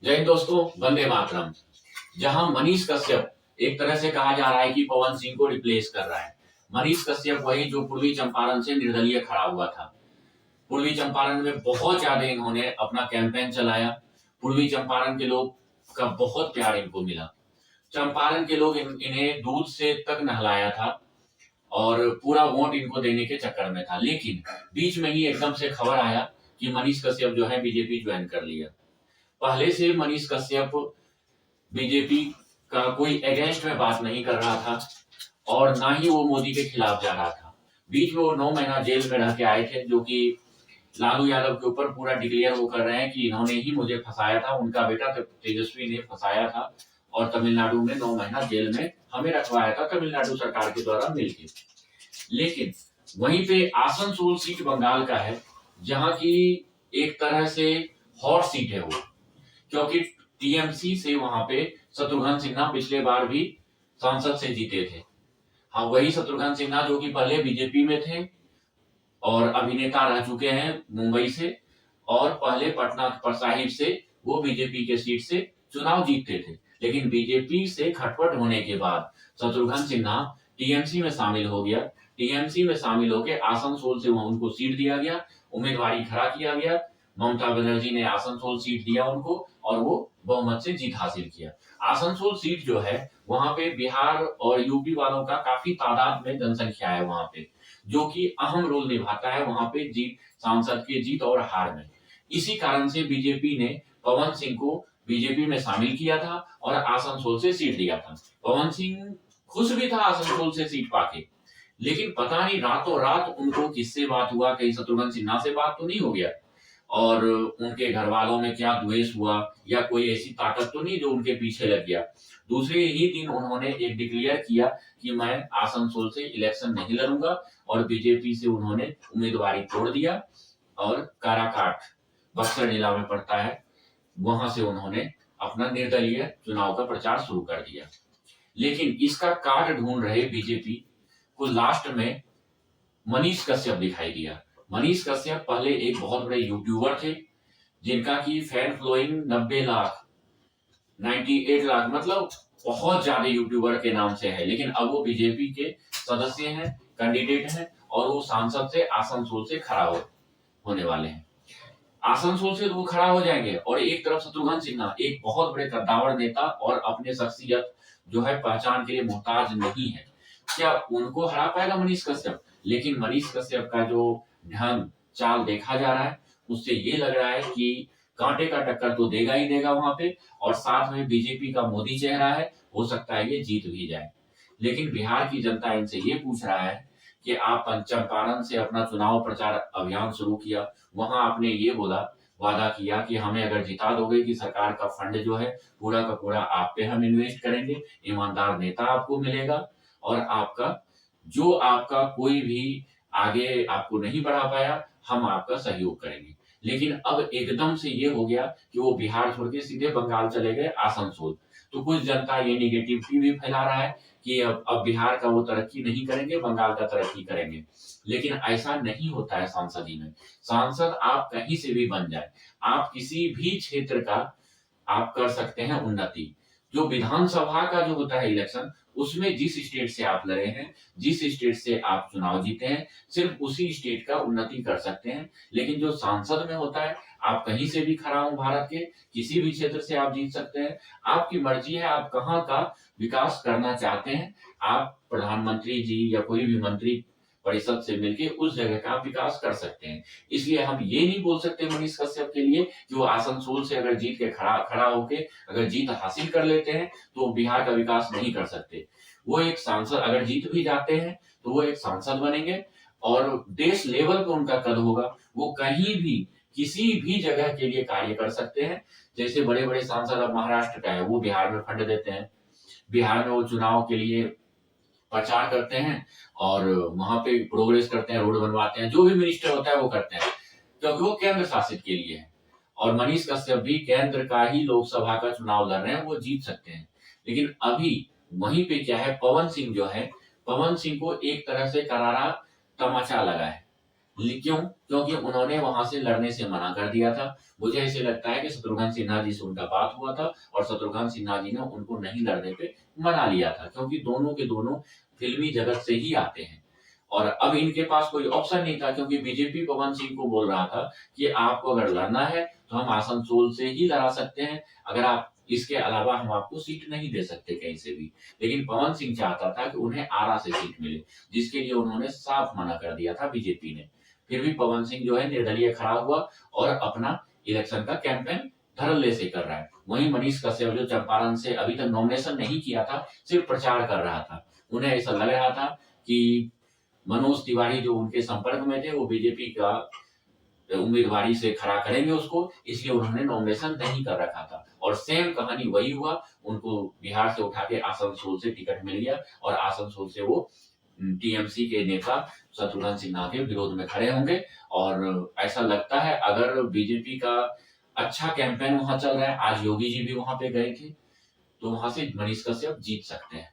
जय हिंद दोस्तों, वंदे मातरम। जहां मनीष कश्यप एक तरह से कहा जा रहा है कि पवन सिंह को रिप्लेस कर रहा है। मनीष कश्यप वही जो पूर्वी चंपारण से निर्दलीय खड़ा हुआ था। पूर्वी चंपारण में बहुत ज्यादा इन्होंने अपना कैंपेन चलाया। पूर्वी चंपारण के लोग का बहुत प्यार इनको मिला। चंपारण के लोग इन्हें दूध से तक नहलाया था और पूरा वोट इनको देने के चक्कर में था। लेकिन बीच में ही एकदम से खबर आया कि मनीष कश्यप जो है बीजेपी ज्वाइन कर लिया। पहले से मनीष कश्यप बीजेपी का कोई अगेंस्ट में बात नहीं कर रहा था और ना ही वो मोदी के खिलाफ जा रहा था। बीच में वो 9 महीना जेल में रह के आए थे, जो कि लालू यादव के ऊपर पूरा डिक्लेयर वो कर रहे हैं कि इन्होंने ही मुझे फंसाया था, उनका बेटा तेजस्वी ने फंसाया था और तमिलनाडु में 9 महीना जेल में हमें रखवाया था तमिलनाडु सरकार के द्वारा मिलकर। लेकिन वहीं पे आसनसोल सीट बंगाल का है, जहां की एक तरह से हॉट सीट है वो, क्योंकि टीएमसी से वहां पे शत्रुघ्न सिन्हा पिछले बार भी सांसद से जीते थे। हाँ, वही शत्रुघ्न सिन्हा जो कि पहले बीजेपी में थे और अभिनेता रह चुके हैं मुंबई से, और पहले पटना साहिब से वो बीजेपी के सीट से चुनाव जीतते थे। लेकिन बीजेपी से खटपट होने के बाद शत्रुघ्न सिन्हा टीएमसी में शामिल हो गया। टीएमसी में शामिल होकर आसनसोल से वहां उनको सीट दिया गया, उम्मीदवारी खड़ा किया गया। ममता बनर्जी ने आसनसोल सीट दिया उनको और वो बहुमत से जीत हासिल किया। आसनसोल सीट जो है वहां पे बिहार और यूपी वालों का काफी तादाद में जनसंख्या है वहां पे, जो कि अहम रोल निभाता है वहां पे जीत, सांसद के जीत और हार में। इसी कारण से बीजेपी ने पवन सिंह को बीजेपी में शामिल किया था और आसनसोल से सीट दिया था। पवन सिंह खुश भी था आसनसोल से सीट पाके, लेकिन पता नहीं रातों रात उनको किससे बात हुआ, कहीं शत्रुघ्न सिन्हा से बात तो नहीं हो गया और उनके घर वालों में क्या द्वेष हुआ या कोई ऐसी ताकत तो नहीं जो उनके पीछे लग गया। दूसरे ही दिन उन्होंने एक डिक्लेयर किया कि मैं आसनसोल से इलेक्शन नहीं लड़ूंगा और बीजेपी से उन्होंने उम्मीदवारी तोड़ दिया और काराकाट बक्सर जिला में पड़ता है, वहां से उन्होंने अपना निर्दलीय चुनाव का प्रचार शुरू कर दिया। लेकिन इसका काट ढूंढ रहे बीजेपी को लास्ट में मनीष कश्यप दिखाई दिया। मनीष कश्यप पहले एक बहुत बड़े यूट्यूबर थे, जिनका की फैन फॉलोइंग 90 लाख 98 लाख मतलब बहुत ज्यादा यूट्यूबर के नाम से है। लेकिन अब वो बीजेपी के सदस्य हैं, कैंडिडेट हैं और वो सांसद से आसनसोल से खड़ा होने वाले हैं। आसनसोल से तो वो खड़ा हो जाएंगे और एक तरफ शत्रुघ्न सिन्हा एक बहुत बड़े कद्दावर नेता और अपने शख्सियत जो है पहचान के लिए मोहताज नहीं है, क्या उनको हरा पाएगा मनीष कश्यप? लेकिन मनीष कश्यप का जो ढंग चाल देखा जा रहा है उससे ये लग रहा है कि कांटे का टक्कर तो देगा ही देगा वहां पे, और साथ में बीजेपी का मोदी चेहरा है, हो सकता है ये जीत भी जाए। लेकिन बिहार की जनता इनसे ये पूछ रहा है कि आप चंपारण से अपना चुनाव प्रचार अभियान शुरू किया, वहां आपने ये बोला, वादा किया कि हमें अगर जिता दोगे कि सरकार का फंड जो है पूरा का पूरा आप पे हम इन्वेस्ट करेंगे, ईमानदार नेता आपको मिलेगा और आपका कोई भी आगे आपको नहीं बढ़ा पाया, हम आपका सहयोग करेंगे। लेकिन अब एकदम से ये हो गया कि वो बिहार छोड़ के सीधे बंगाल चले गए, आसनसोल। तो कुछ जनता ये निगेटिविटी भी फैला रहा है कि अब बिहार का वो तरक्की नहीं करेंगे, बंगाल का तरक्की करेंगे। लेकिन ऐसा नहीं होता है सांसदी में। सांसद आप कहीं से भी बन जाए, आप किसी भी क्षेत्र का आप कर सकते हैं उन्नति। जो विधानसभा का जो होता है इलेक्शन, उसमें जिस स्टेट से आप लड़े हैं, जिस स्टेट से आप चुनाव जीते हैं, सिर्फ उसी स्टेट का उन्नति कर सकते हैं। लेकिन जो सांसद में होता है, आप कहीं से भी खड़ा हो, भारत के किसी भी क्षेत्र से आप जीत सकते हैं। आपकी मर्जी है आप कहाँ का विकास करना चाहते हैं। आप प्रधानमंत्री जी या कोई भी मंत्री परिषद से मिलकर उस जगह का आप विकास कर सकते हैं। इसलिए हम ये नहीं बोल सकते मनीष कश्यप के लिए कि वो आसनसोल से अगर जीत के खड़ा होके अगर जीत हासिल कर लेते हैं तो बिहार का विकास नहीं कर सकते। वो एक सांसद अगर जीत भी जाते हैं तो वो एक सांसद बनेंगे और देश लेवल पे उनका कद होगा। वो कहीं भी किसी भी जगह के लिए कार्य कर सकते हैं। जैसे बड़े बड़े सांसद अब महाराष्ट्र का है, वो बिहार में फंड देते हैं, बिहार में वो चुनाव के लिए प्रचार करते हैं और वहां पे प्रोग्रेस करते हैं, रोड बनवाते हैं, जो भी मिनिस्टर होता है वो करते हैं, क्योंकि वो केंद्र शासित के लिए है। और मनीष कश्यप भी केंद्र का ही लोकसभा का चुनाव लड़ रहे हैं, वो जीत सकते हैं। लेकिन अभी वहीं पे क्या है, पवन सिंह जो है, पवन सिंह को एक तरह से करारा तमाचा लगा है। क्यों? क्योंकि उन्होंने वहां से लड़ने से मना कर दिया था। मुझे ऐसे लगता है कि शत्रुघ्न सिन्हा जी से उनका बात हुआ था और शत्रुघ्न सिन्हा जी ने उनको नहीं लड़ने पे मना लिया था, क्योंकि दोनों के दोनों फिल्मी जगत से ही आते हैं। और अब इनके पास कोई ऑप्शन नहीं था, क्योंकि बीजेपी पवन सिंह को बोल रहा था कि आपको अगर लड़ना है तो हम आसनसोल से ही लड़ा सकते हैं, अगर आप इसके अलावा हम आपको सीट नहीं दे सकते कहीं से भी। लेकिन पवन सिंह चाहता था कि उन्हें आरा से सीट मिले, जिसके लिए उन्होंने साफ मना कर दिया था बीजेपी ने। फिर भी पवन सिंह जो है निर्दलीय खड़ा हुआ और अपना इलेक्शन का कैंपेन धड़ल्ले से कर रहा है। वहीं मनीष कश्यप जो चंपारण से अभी तक नॉमिनेशन नहीं किया था, सिर्फ प्रचार कर रहा था। उन्हें ऐसा लग रहा था कि मनोज तिवारी जो उनके संपर्क में थे, वो बीजेपी का उम्मीदवारी से खड़ा करेंगे उसको, इसलिए उन्होंने नॉमिनेशन नहीं कर रखा था। और सेम कहानी वही हुआ, उनको बिहार से उठा के आसनसोल से टिकट मिल गया और आसनसोल से वो टीएमसी के नेता शत्रुघ्न सिन्हा के विरोध में खड़े होंगे। और ऐसा लगता है अगर बीजेपी का अच्छा कैंपेन वहां चल रहा है, आज योगी जी भी वहां पे गए थे, तो वहां से मनीष कश्यप जीत सकते हैं।